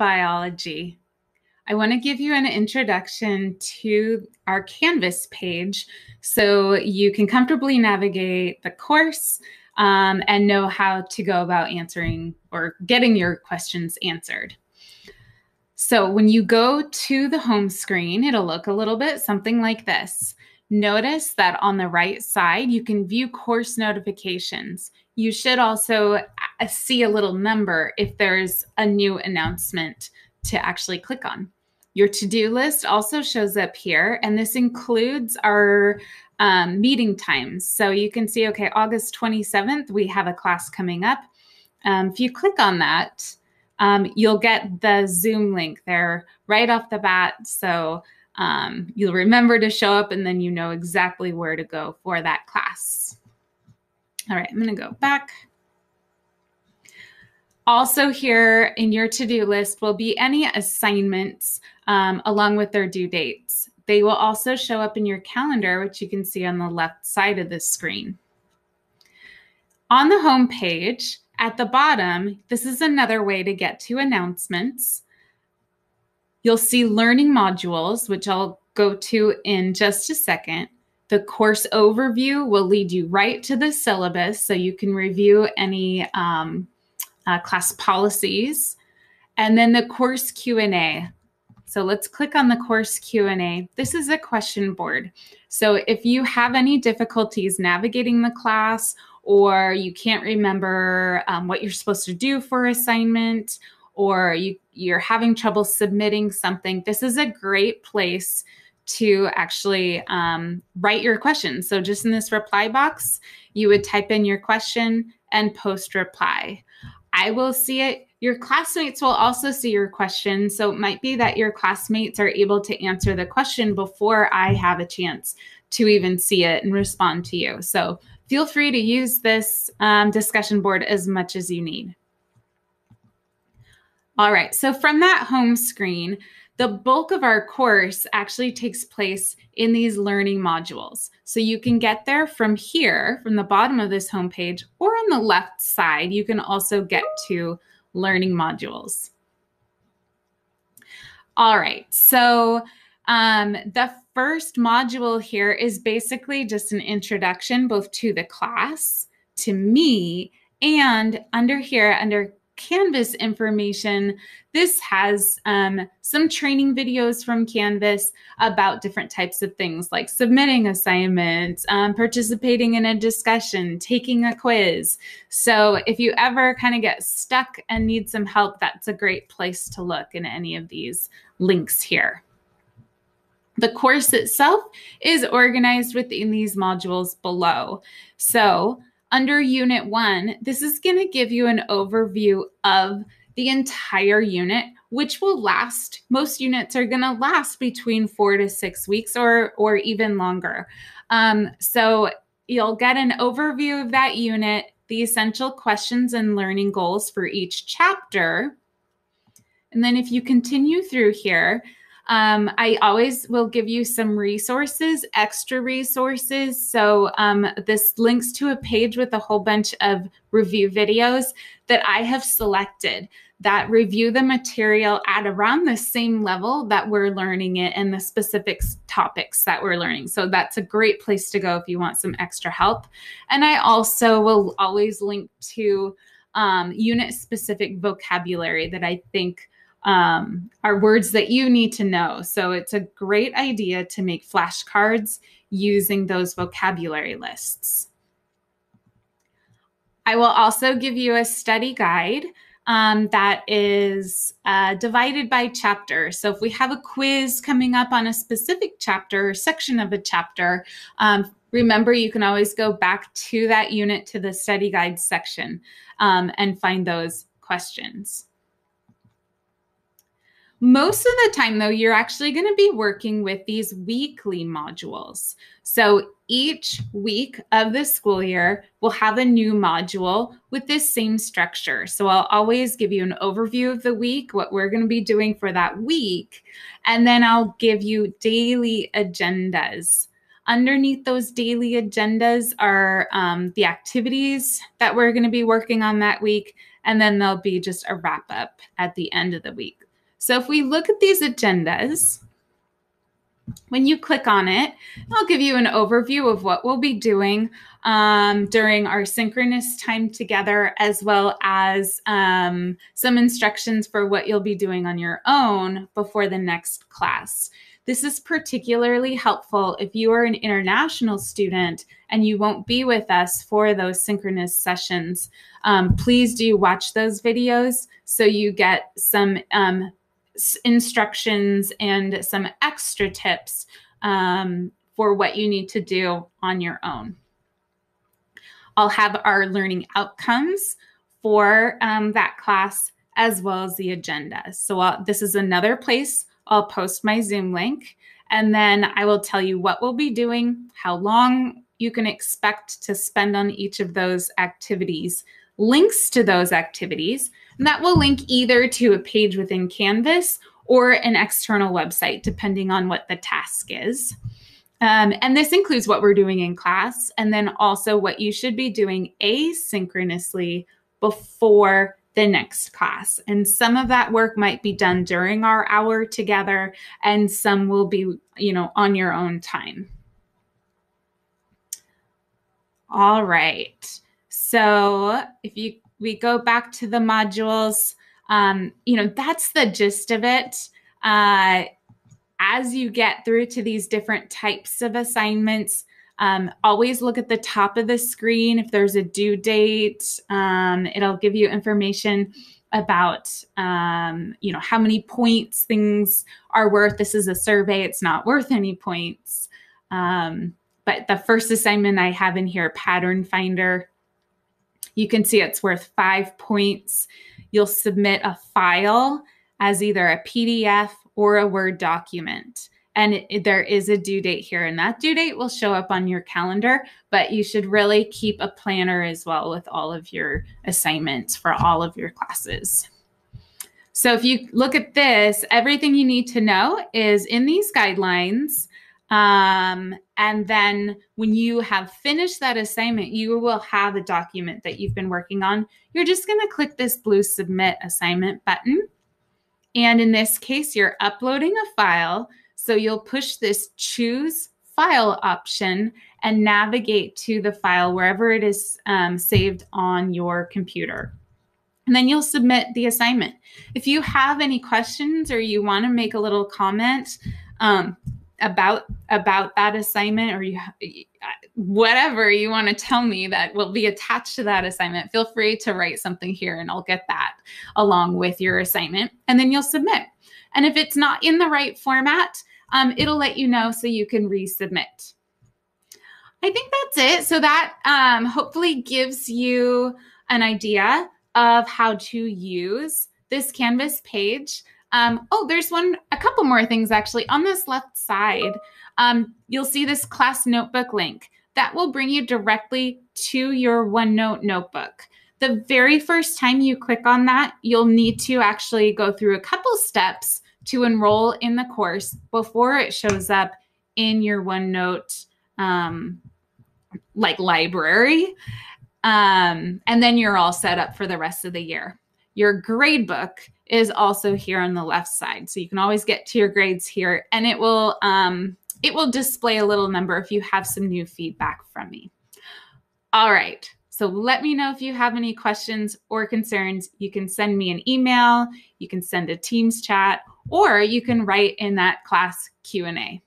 biology. I want to give you an introduction to our Canvas page so you can comfortably navigate the course and know how to go about answering or getting your questions answered. So when you go to the home screen, it'll look a little bit something like this. Notice that on the right side, you can view course notifications. You should also see a little number if there's a new announcement to actually click on. Your to-do list also shows up here, and this includes our meeting times. So you can see, okay, August 27th, we have a class coming up. If you click on that, you'll get the Zoom link there right off the bat. So you'll remember to show up and then you know exactly where to go for that class. All right, I'm going to go back. Also here in your to-do list will be any assignments along with their due dates. They will also show up in your calendar, which you can see on the left side of the screen. On the home page, at the bottom, this is another way to get to announcements. You'll see learning modules, which I'll go to in just a second. The course overview will lead you right to the syllabus so you can review any class policies. And then the course Q&A. So let's click on the course Q&A. This is a question board. So if you have any difficulties navigating the class or you can't remember what you're supposed to do for assignment, or you're having trouble submitting something, this is a great place to actually write your question. So just in this reply box, you would type in your question and post reply. I will see it. Your classmates will also see your question. So it might be that your classmates are able to answer the question before I have a chance to even see it and respond to you. So feel free to use this discussion board as much as you need. All right, so from that home screen, the bulk of our course actually takes place in these learning modules. So you can get there from here, from the bottom of this homepage, or on the left side, you can also get to learning modules. All right, so the first module here is basically just an introduction both to the class, to me, and under here, under Canvas information, this has some training videos from Canvas about different types of things like submitting assignments, participating in a discussion, taking a quiz. So if you ever kind of get stuck and need some help, that's a great place to look in any of these links here. The course itself is organized within these modules below. So under Unit 1, this is going to give you an overview of the entire unit, which will last. Most units are going to last between 4 to 6 weeks or even longer. So you'll get an overview of that unit, the essential questions and learning goals for each chapter. And then if you continue through here, I always will give you some resources, extra resources. So this links to a page with a whole bunch of review videos that I have selected that review the material at around the same level that we're learning it and the specific topics that we're learning. So that's a great place to go if you want some extra help. And I also will always link to unit-specific vocabulary that I think are words that you need to know. So it's a great idea to make flashcards using those vocabulary lists. I will also give you a study guide that is divided by chapter. So if we have a quiz coming up on a specific chapter or section of a chapter, remember you can always go back to that unit, to the study guide section, and find those questions. Most of the time, though, you're actually going to be working with these weekly modules. So each week of the school year will have a new module with this same structure. So I'll always give you an overview of the week, what we're going to be doing for that week, and then I'll give you daily agendas. Underneath those daily agendas are the activities that we're going to be working on that week, and then there'll be just a wrap up at the end of the week. So if we look at these agendas, when you click on it, I'll give you an overview of what we'll be doing during our synchronous time together, as well as some instructions for what you'll be doing on your own before the next class. This is particularly helpful if you are an international student and you won't be with us for those synchronous sessions. Please do watch those videos so you get some instructions and some extra tips for what you need to do on your own. I'll have our learning outcomes for that class, as well as the agenda. So this is another place I'll post my Zoom link, and then I will tell you what we'll be doing, how long you can expect to spend on each of those activities, links to those activities, and that will link either to a page within Canvas or an external website, depending on what the task is. And this includes what we're doing in class, and then also what you should be doing asynchronously before the next class. And some of that work might be done during our hour together, and some will be, on your own time. All right. So if we go back to the modules, that's the gist of it. As you get through to these different types of assignments, always look at the top of the screen. If there's a due date, it'll give you information about, how many points things are worth. This is a survey. It's not worth any points. But the first assignment I have in here, Pattern Finder, you can see it's worth 5 points. You'll submit a file as either a PDF or a Word document. And there is a due date here, and that due date will show up on your calendar, but you should really keep a planner as well with all of your assignments for all of your classes. So if you look at this, everything you need to know is in these guidelines. And then when you have finished that assignment, you will have a document that you've been working on. You're just going to click this blue Submit Assignment button. And in this case, you're uploading a file. So you'll push this Choose File option and navigate to the file wherever it is saved on your computer. And then you'll submit the assignment. If you have any questions or you want to make a little comment about that assignment, or whatever you want to tell me that will be attached to that assignment, feel free to write something here and I'll get that along with your assignment, and then you'll submit. And if it's not in the right format, it'll let you know so you can resubmit. I think that's it. So that hopefully gives you an idea of how to use this Canvas page. There's a couple more things actually. On this left side, you'll see this class notebook link that will bring you directly to your OneNote notebook. The very first time you click on that, you'll need to actually go through a couple steps to enroll in the course before it shows up in your OneNote library. And then you're all set up for the rest of the year. Your gradebook is also here on the left side. So you can always get to your grades here, and it will display a little number if you have some new feedback from me. All right. So let me know if you have any questions or concerns. You can send me an email, you can send a Teams chat, or you can write in that class Q&A.